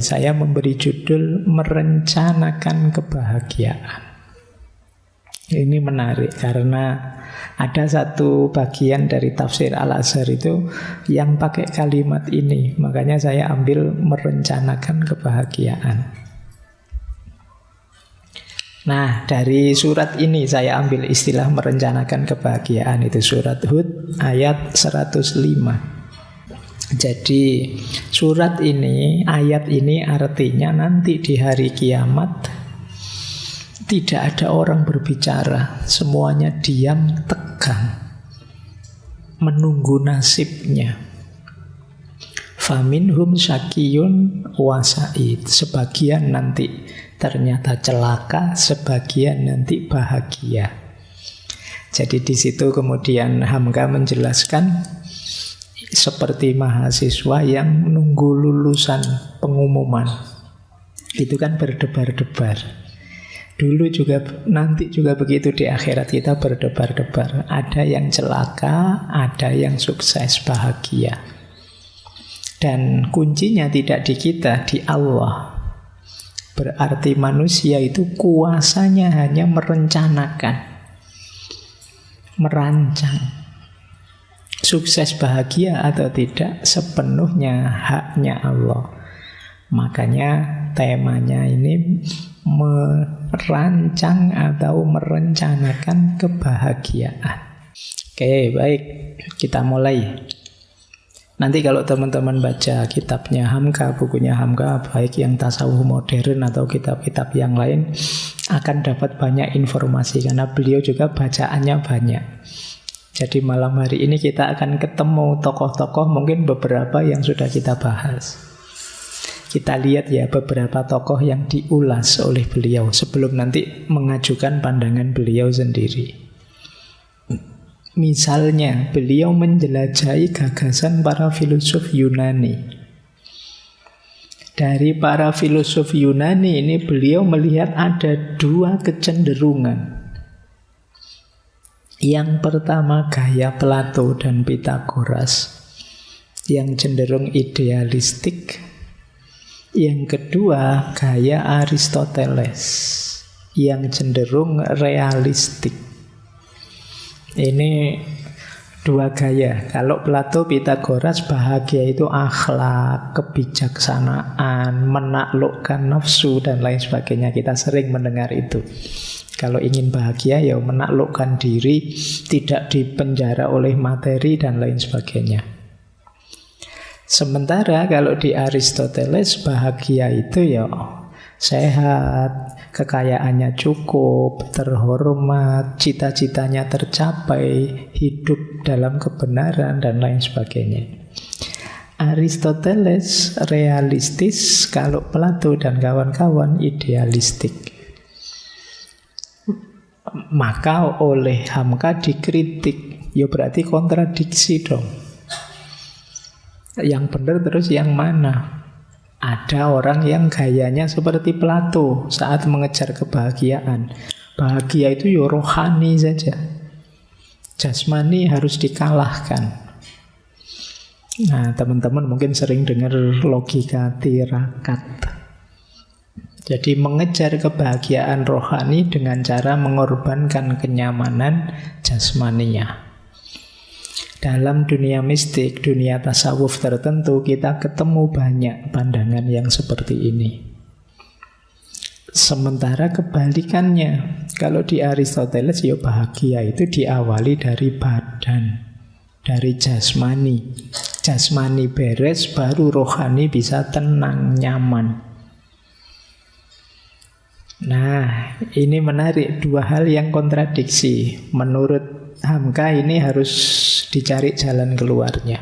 Saya memberi judul Merencanakan Kebahagiaan. Ini menarik karena ada satu bagian dari tafsir Al-Azhar itu yang pakai kalimat ini. Makanya saya ambil merencanakan kebahagiaan. Nah, dari surat ini saya ambil istilah merencanakan kebahagiaan. Itu surat Hud ayat 105. Jadi surat ini, ayat ini artinya nanti di hari kiamat tidak ada orang berbicara, semuanya diam tegang, menunggu nasibnya. Faminhum syakiyun wa sa'id. Sebagian nanti ternyata celaka, sebagian nanti bahagia. Jadi di situ kemudian Hamka menjelaskan seperti mahasiswa yang menunggu lulusan pengumuman. Itu kan berdebar-debar. Dulu juga, nanti juga begitu di akhirat kita berdebar-debar. Ada yang celaka, ada yang sukses, bahagia. Dan kuncinya tidak di kita, di Allah. Berarti manusia itu kuasanya hanya merencanakan, merancang. Sukses bahagia atau tidak sepenuhnya haknya Allah. Makanya temanya ini merancang atau merencanakan kebahagiaan. Oke, baik. Kita mulai. Nanti kalau teman-teman baca kitabnya Hamka, bukunya Hamka, baik yang tasawuf modern atau kitab-kitab yang lain, akan dapat banyak informasi karena beliau juga bacaannya banyak. Jadi malam hari ini kita akan ketemu tokoh-tokoh, mungkin beberapa yang sudah kita bahas. Kita lihat ya beberapa tokoh yang diulas oleh beliau sebelum nanti mengajukan pandangan beliau sendiri. Misalnya beliau menjelajahi gagasan para filosof Yunani. Dari para filosof Yunani ini beliau melihat ada dua kecenderungan. Yang pertama gaya Plato dan Pythagoras yang cenderung idealistik. Yang kedua gaya Aristoteles yang cenderung realistik. Ini dua gaya. Kalau Plato, Pythagoras bahagia itu akhlak, kebijaksanaan, menaklukkan nafsu dan lain sebagainya. Kita sering mendengar itu. Kalau ingin bahagia ya menaklukkan diri, tidak dipenjara oleh materi dan lain sebagainya. Sementara kalau di Aristoteles bahagia itu ya sehat, kekayaannya cukup, terhormat, cita-citanya tercapai, hidup dalam kebenaran dan lain sebagainya. Aristoteles realistis, kalau Plato dan kawan-kawan idealistik. Maka oleh Hamka dikritik, ya berarti kontradiksi dong. Yang benar terus yang mana? Ada orang yang gayanya seperti Plato saat mengejar kebahagiaan. Bahagia itu ya rohani saja. Jasmani harus dikalahkan. Nah, teman-teman mungkin sering dengar logika tirakat. Jadi mengejar kebahagiaan rohani dengan cara mengorbankan kenyamanan jasmaninya. Dalam dunia mistik, dunia tasawuf tertentu, kita ketemu banyak pandangan yang seperti ini. Sementara kebalikannya, kalau di Aristoteles ya bahagia itu diawali dari badan, dari jasmani. Jasmani beres, baru rohani bisa tenang, nyaman. Nah, ini menarik, dua hal yang kontradiksi. Menurut Hamka ini harus dicari jalan keluarnya.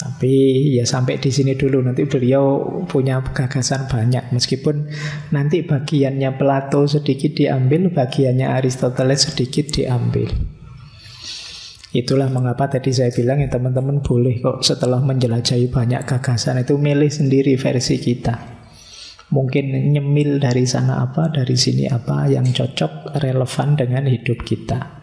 Tapi ya sampai di sini dulu, nanti beliau punya gagasan banyak. Meskipun nanti bagiannya Plato sedikit diambil, bagiannya Aristoteles sedikit diambil. Itulah mengapa tadi saya bilang ya teman-teman boleh kok setelah menjelajahi banyak gagasan itu milih sendiri versi kita. Mungkin nyemil dari sana apa, dari sini apa yang cocok, relevan dengan hidup kita.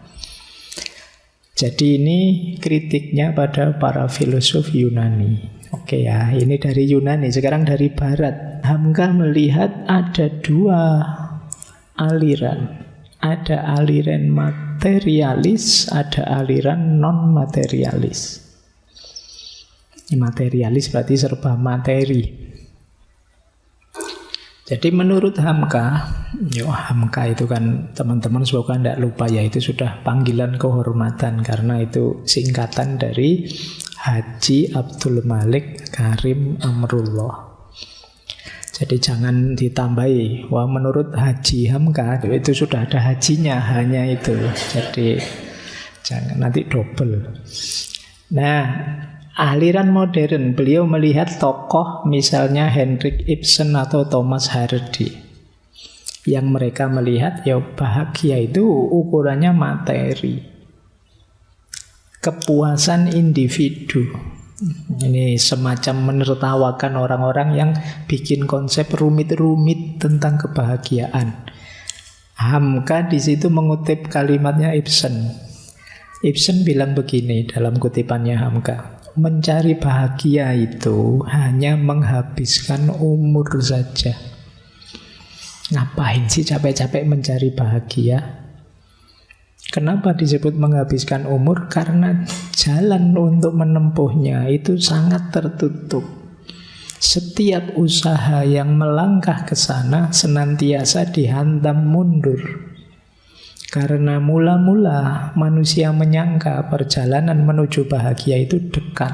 Jadi ini kritiknya pada para filosof Yunani. Oke ya, ini dari Yunani. Sekarang dari Barat. Hamka melihat ada dua aliran. Ada aliran materialis, ada aliran non-materialis. Materialis berarti serba materi. Jadi menurut Hamka, Hamka itu kan teman-teman semoga tidak lupa ya, itu sudah panggilan kehormatan karena itu singkatan dari Haji Abdul Malik Karim Amrullah. Jadi jangan ditambahi, wah menurut Haji Hamka itu sudah ada hajinya, hanya itu. Jadi jangan nanti double. Nah, aliran modern, beliau melihat tokoh misalnya Henrik Ibsen atau Thomas Hardy. Yang mereka melihat ya bahagia itu ukurannya materi. Kepuasan individu. Ini semacam menertawakan orang-orang yang bikin konsep rumit-rumit tentang kebahagiaan. Hamka di situ mengutip kalimatnya Ibsen. Ibsen bilang begini dalam kutipannya Hamka. Mencari bahagia itu hanya menghabiskan umur saja. Ngapain sih capek-capek mencari bahagia? Kenapa disebut menghabiskan umur? Karena jalan untuk menempuhnya itu sangat tertutup. Setiap usaha yang melangkah ke sana senantiasa dihantam mundur. Karena mula-mula manusia menyangka perjalanan menuju bahagia itu dekat.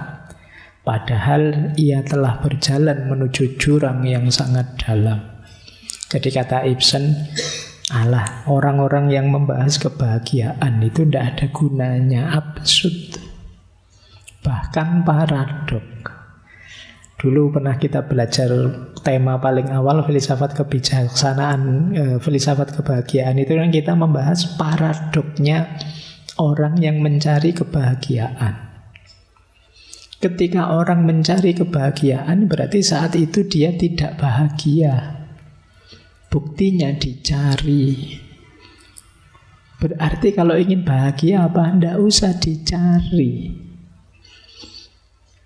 Padahal ia telah berjalan menuju jurang yang sangat dalam. Jadi kata Ibsen, alah, orang-orang yang membahas kebahagiaan itu tidak ada gunanya, absurd. Bahkan paradok. Dulu pernah kita belajar tema paling awal filsafat kebijaksanaan, filsafat kebahagiaan itu kan kita membahas paradoknya orang yang mencari kebahagiaan. Ketika orang mencari kebahagiaan berarti saat itu dia tidak bahagia. Buktinya dicari. Berarti kalau ingin bahagia apa? Tidak usah dicari.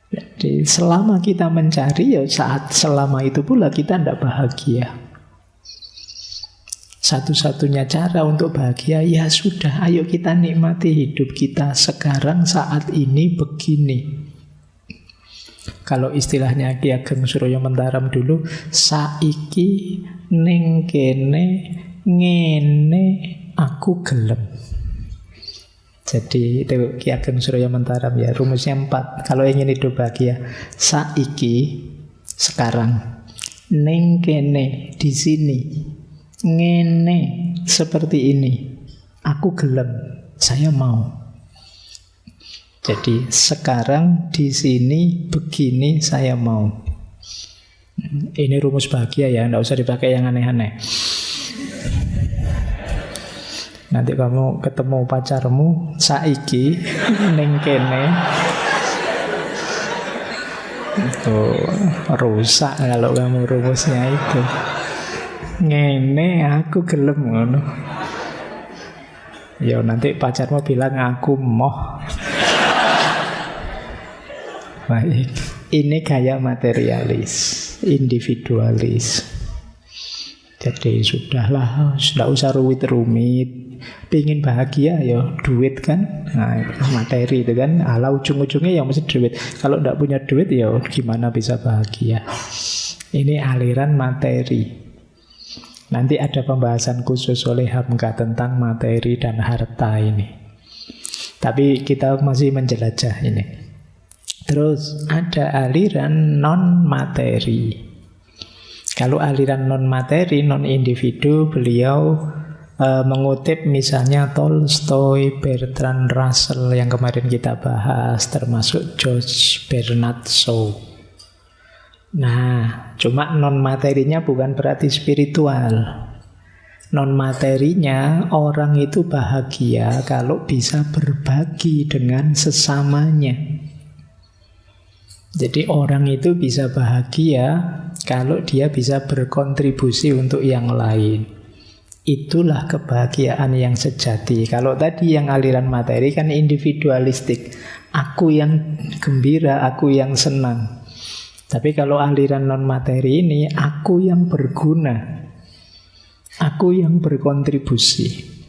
Jadi selama kita mencari ya saat selama itu pula kita tidak bahagia. Satu-satunya cara untuk bahagia ya sudah, ayo kita nikmati hidup kita sekarang saat ini begini. Kalau istilahnya Ki Ageng Surya Mentaram dulu, saiki ning kene ngene aku gelem. Jadi itu Ki Ageng Surya Mentaram ya, rumusnya 4. Kalau ingin hidup bahagia, saiki sekarang, ning kene di sini, ngene seperti ini, aku gelem, saya mau. Jadi sekarang di sini begini saya mau. Ini rumus bahagia ya, enggak usah dipakai yang aneh-aneh. Nanti kamu ketemu pacarmu saiki ning kene itu rusak kalau kamu rumusnya itu. Ngene aku gelem ngono. Ya nanti pacarmu bilang aku moh. Baik, ini gaya materialis, individualis. Jadi sudahlah, tidak usah rumit-rumit. Pingin bahagia ya duit kan. Nah materi itu kan, ala ujung-ujungnya ya mesti duit. Kalau tidak punya duit ya gimana bisa bahagia. Ini aliran materi. Nanti ada pembahasan khusus oleh Hamka tentang materi dan harta ini. Tapi kita masih menjelajah ini. Terus ada aliran non-materi. Kalau aliran non-materi, non-individu, beliau mengutip misalnya Tolstoy, Bertrand Russell yang kemarin kita bahas, termasuk George Bernard Shaw. Nah, cuma non-materinya bukan berarti spiritual. Non-materinya orang itu bahagia kalau bisa berbagi dengan sesamanya. Jadi orang itu bisa bahagia kalau dia bisa berkontribusi untuk yang lain. Itulah kebahagiaan yang sejati. Kalau tadi yang aliran materi kan individualistik. Aku yang gembira, aku yang senang. Tapi kalau aliran non-materi ini, aku yang berguna. Aku yang berkontribusi.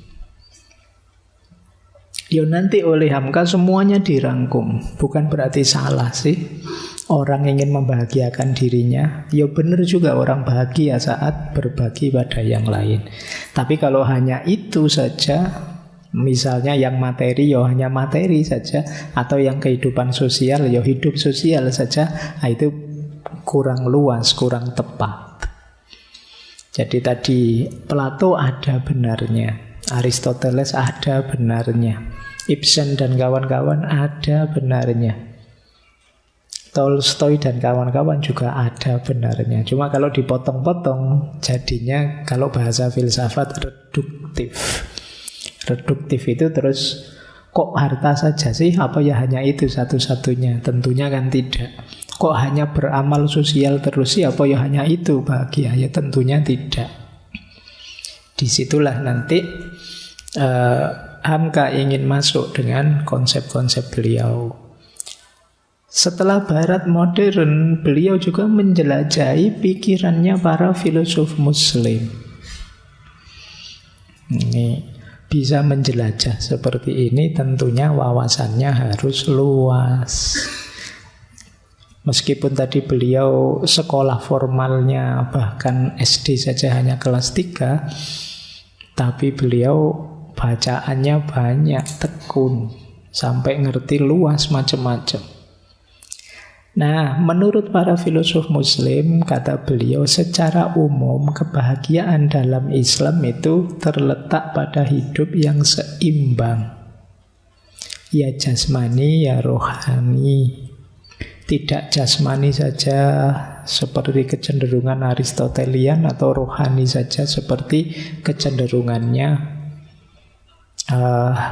Ya nanti oleh Hamka semuanya dirangkum. Bukan berarti salah sih. Orang ingin membahagiakan dirinya, ya benar juga orang bahagia saat berbagi pada yang lain. Tapi kalau hanya itu saja, misalnya yang materi ya hanya materi saja, atau yang kehidupan sosial ya hidup sosial saja, nah itu kurang luas, kurang tepat. Jadi tadi Plato ada benarnya, Aristoteles ada benarnya, Ibsen dan kawan-kawan ada benarnya, Tolstoy dan kawan-kawan juga ada benarnya. Cuma kalau dipotong-potong jadinya kalau bahasa filsafat reduktif. Reduktif itu terus kok harta saja sih? Apa ya hanya itu satu-satunya? Tentunya kan tidak. Kok hanya beramal sosial terus sih? Apa ya hanya itu bahagia? Ya tentunya tidak. Disitulah nanti Hamka ingin masuk dengan konsep-konsep beliau. Setelah Barat modern, beliau juga menjelajahi pikirannya para filosof Muslim. Ini bisa menjelajah seperti ini, tentunya wawasannya harus luas. Meskipun tadi beliau sekolah formalnya bahkan SD saja hanya kelas 3, tapi beliau bacaannya banyak, tekun, sampai ngerti luas macam-macam. Nah, menurut para filosof Muslim, kata beliau, secara umum kebahagiaan dalam Islam itu terletak pada hidup yang seimbang. Ya jasmani, ya rohani. Tidak jasmani saja seperti kecenderungan Aristotelian, atau rohani saja seperti kecenderungannya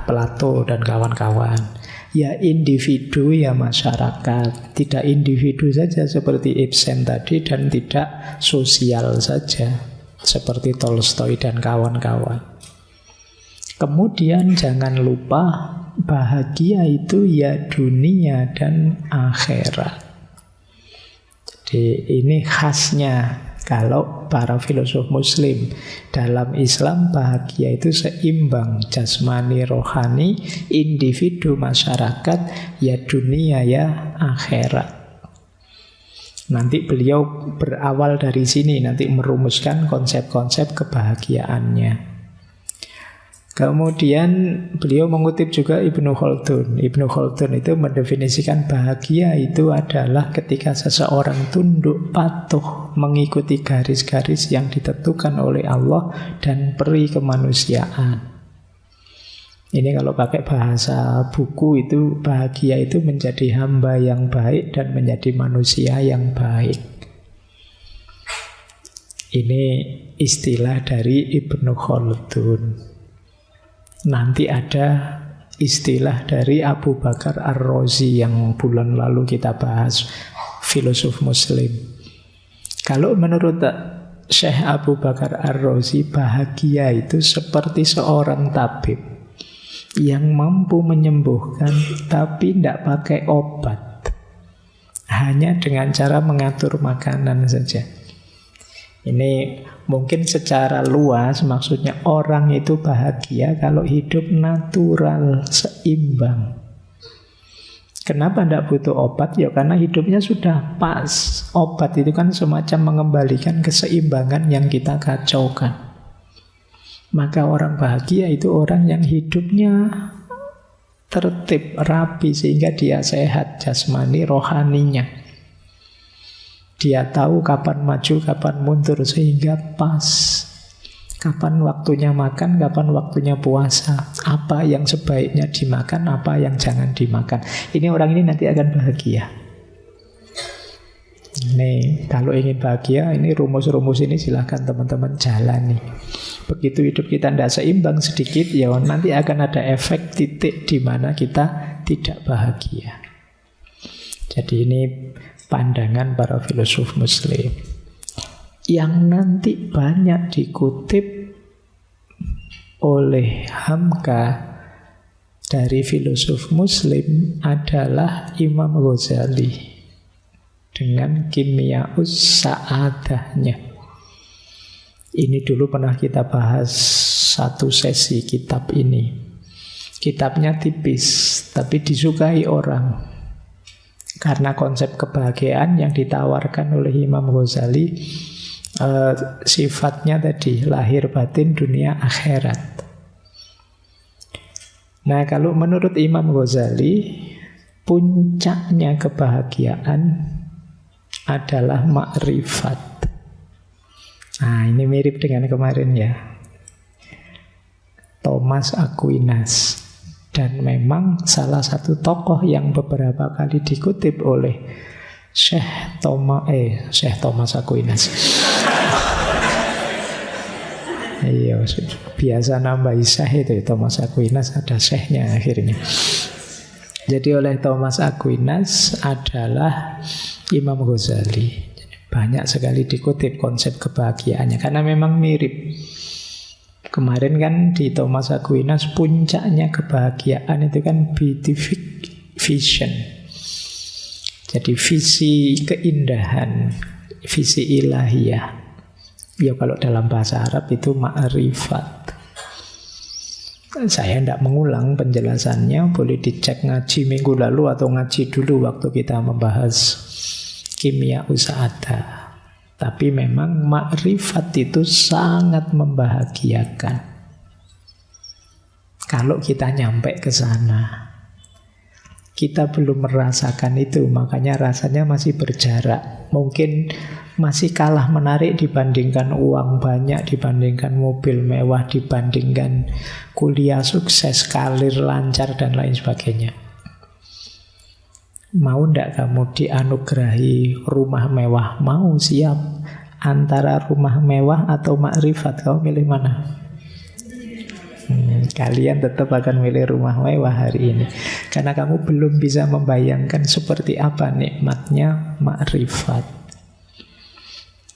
Plato dan kawan-kawan. Ya individu, ya masyarakat. Tidak individu saja seperti Ibsen tadi, dan tidak sosial saja seperti Tolstoy dan kawan-kawan. Kemudian jangan lupa bahagia itu ya dunia dan akhirat. Jadi ini khasnya kalau para filosof Muslim. Dalam Islam bahagia itu seimbang, jasmani, rohani, individu, masyarakat, ya dunia, ya akhirat. Nanti beliau berawal dari sini, nanti merumuskan konsep-konsep kebahagiaannya. Kemudian beliau mengutip juga Ibnu Khaldun. Ibnu Khaldun itu mendefinisikan bahagia itu adalah ketika seseorang tunduk patuh mengikuti garis-garis yang ditentukan oleh Allah dan peri kemanusiaan. Ini kalau pakai bahasa buku itu bahagia itu menjadi hamba yang baik dan menjadi manusia yang baik. Ini istilah dari Ibnu Khaldun. Nanti ada istilah dari Abu Bakar Ar-Razi yang bulan lalu kita bahas, filosof Muslim. Kalau menurut Syekh Abu Bakar Ar-Razi, bahagia itu seperti seorang tabib yang mampu menyembuhkan tapi tidak pakai obat, hanya dengan cara mengatur makanan saja. Ini mungkin secara luas maksudnya orang itu bahagia kalau hidup natural, seimbang. Kenapa tidak butuh obat? Ya karena hidupnya sudah pas. Obat itu kan semacam mengembalikan keseimbangan yang kita kacaukan. Maka orang bahagia itu orang yang hidupnya tertib, rapi, sehingga dia sehat jasmani, rohaninya. Dia tahu kapan maju, kapan mundur, sehingga pas. Kapan waktunya makan, kapan waktunya puasa. Apa yang sebaiknya dimakan, apa yang jangan dimakan. Ini orang ini nanti akan bahagia. Nih, kalau ingin bahagia, ini rumus-rumus ini silahkan teman-teman jalani. Begitu hidup kita tidak seimbang sedikit, ya nanti akan ada efek titik di mana kita tidak bahagia. Jadi ini pandangan para filosof Muslim yang nanti banyak dikutip oleh Hamka dari filosof Muslim adalah Imam Ghazali dengan Kimya'us Sa'adahnya. Ini dulu pernah kita bahas satu sesi kitab ini. Kitabnya tipis, tapi disukai orang. Karena konsep kebahagiaan yang ditawarkan oleh Imam Ghazali sifatnya tadi lahir batin dunia akhirat. Nah, kalau menurut Imam Ghazali, puncaknya kebahagiaan adalah makrifat. Nah, ini mirip dengan kemarin ya, Thomas Aquinas. Dan memang salah satu tokoh yang beberapa kali dikutip oleh Syekh Thomas Aquinas. Iya, biasa nambahi Syekh itu Thomas Aquinas, ada Syekhnya akhirnya. Jadi oleh Thomas Aquinas adalah Imam Ghazali. Banyak sekali dikutip konsep kebahagiaannya karena memang mirip. Kemarin kan di Thomas Aquinas puncaknya kebahagiaan itu kan beatific vision. Jadi visi keindahan, visi ilahiyah. Ya kalau dalam bahasa Arab itu ma'rifat. Saya tidak mengulang penjelasannya, boleh dicek ngaji minggu lalu atau ngaji dulu waktu kita membahas Kimya'us Sa'adah. Tapi memang makrifat itu sangat membahagiakan kalau kita nyampe ke sana. Kita belum merasakan itu, makanya rasanya masih berjarak. Mungkin masih kalah menarik dibandingkan uang banyak, dibandingkan mobil mewah, dibandingkan kuliah sukses, karir lancar, dan lain sebagainya. Mau ndak kamu dianugerahi rumah mewah? Mau, siap. Antara rumah mewah atau makrifat, kamu milih mana? Kalian tetap akan milih rumah mewah hari ini, karena kamu belum bisa membayangkan seperti apa nikmatnya makrifat.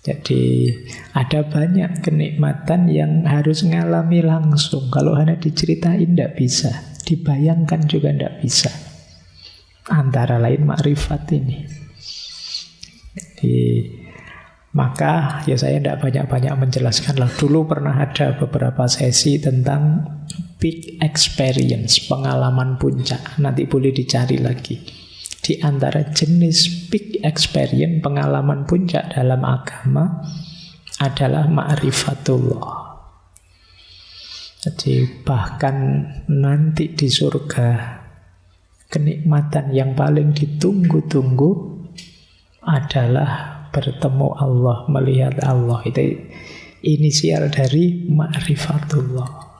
Jadi ada banyak kenikmatan yang harus ngalami langsung. Kalau hanya diceritain tidak bisa, dibayangkan juga tidak bisa. Antara lain makrifat ini. Jadi maka ya saya tidak banyak-banyak menjelaskan lah. Dulu pernah ada beberapa sesi tentang peak experience, pengalaman puncak. Nanti boleh dicari lagi. Di antara jenis peak experience, pengalaman puncak dalam agama adalah ma'rifatullah. Jadi bahkan nanti di surga, kenikmatan yang paling ditunggu-tunggu adalah bertemu Allah, melihat Allah. Itu inisial dari ma'rifatullah.